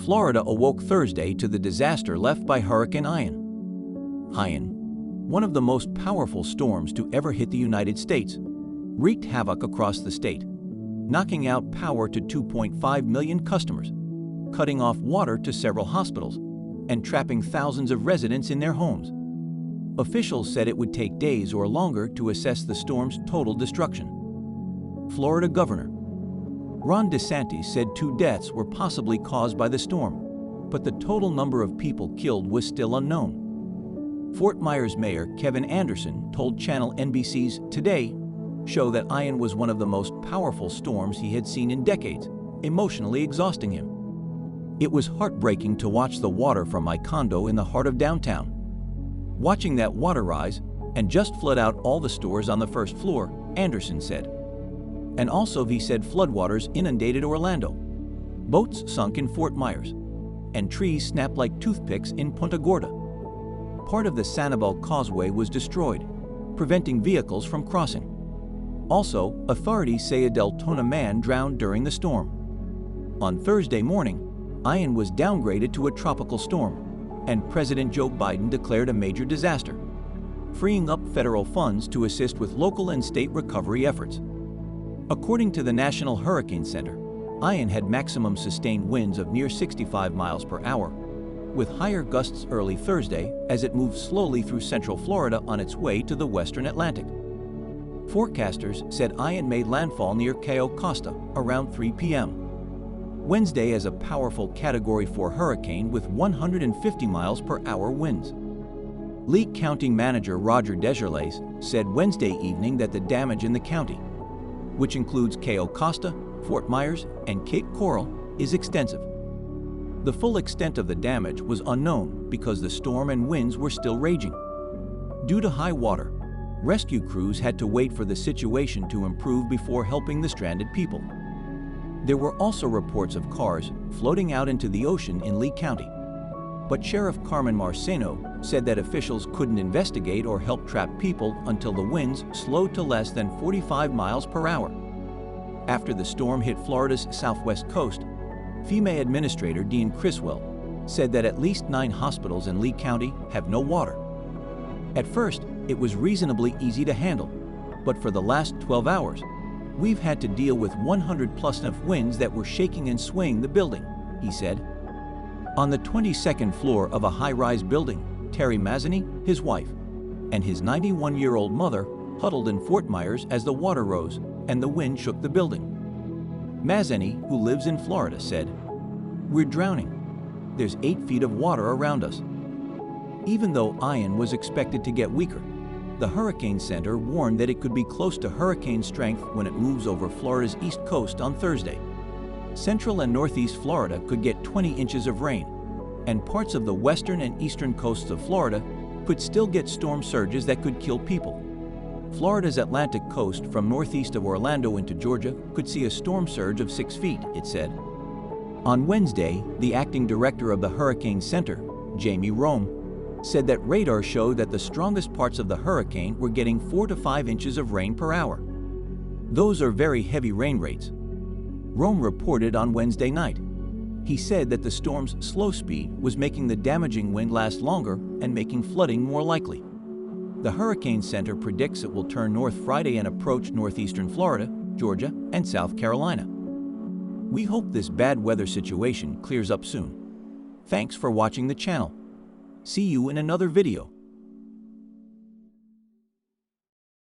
Florida awoke Thursday to the disaster left by Hurricane Ian. Ian, one of the most powerful storms to ever hit the United States, wreaked havoc across the state, knocking out power to 2.5 million customers, cutting off water to several hospitals, and trapping thousands of residents in their homes. Officials said it would take days or longer to assess the storm's total destruction. Florida Governor Ron DeSantis said 2 deaths were possibly caused by the storm, but the total number of people killed was still unknown. Fort Myers Mayor Kevin Anderson told Channel NBC's Today show that Ian was one of the most powerful storms he had seen in decades, emotionally exhausting him. It was heartbreaking to watch the water from my condo in the heart of downtown. Watching that water rise and just flood out all the stores on the first floor, Anderson said. And also he said floodwaters inundated Orlando. Boats sunk in Fort Myers, and trees snapped like toothpicks in Punta Gorda. Part of the Sanibel Causeway was destroyed, preventing vehicles from crossing. Also, authorities say a Deltona man drowned during the storm. On Thursday morning, Ian was downgraded to a tropical storm, and President Joe Biden declared a major disaster, freeing up federal funds to assist with local and state recovery efforts. According to the National Hurricane Center, Ian had maximum sustained winds of near 65 miles per hour, with higher gusts early Thursday as it moved slowly through central Florida on its way to the western Atlantic. Forecasters said Ian made landfall near Cayo Costa around 3 p.m. Wednesday as a powerful Category 4 hurricane with 150 miles per hour winds. Lee County Manager Roger Desjardins said Wednesday evening that the damage in the county, which includes Cayo Costa, Fort Myers, and Cape Coral, is extensive. The full extent of the damage was unknown because the storm and winds were still raging. Due to high water, rescue crews had to wait for the situation to improve before helping the stranded people. There were also reports of cars floating out into the ocean in Lee County, but Sheriff Carmen Marceno said that officials couldn't investigate or help trap people until the winds slowed to less than 45 miles per hour. After the storm hit Florida's southwest coast, FEMA Administrator Dean Criswell said that at least 9 hospitals in Lee County have no water. At first, it was reasonably easy to handle, but for the last 12 hours, we've had to deal with 100+ enough winds that were shaking and swaying the building, he said. On the 22nd floor of a high-rise building, Terry Mazzani, his wife, and his 91-year-old mother huddled in Fort Myers as the water rose and the wind shook the building. Mazzani, who lives in Florida, said, "We're drowning. There's 8 feet of water around us." Even though Ian was expected to get weaker, the Hurricane Center warned that it could be close to hurricane strength when it moves over Florida's east coast on Thursday. Central and northeast Florida could get 20 inches of rain, and parts of the western and eastern coasts of Florida could still get storm surges that could kill people. Florida's Atlantic coast from northeast of Orlando into Georgia could see a storm surge of 6 feet, it said. On Wednesday, the acting director of the Hurricane Center, Jamie Rome, said that radar showed that the strongest parts of the hurricane were getting 4 to 5 inches of rain per hour. Those are very heavy rain rates. Rome reported on Wednesday night. He said that the storm's slow speed was making the damaging wind last longer and making flooding more likely. The Hurricane Center predicts it will turn north Friday and approach northeastern Florida, Georgia, and South Carolina. We hope this bad weather situation clears up soon. Thanks for watching the channel. See you in another video.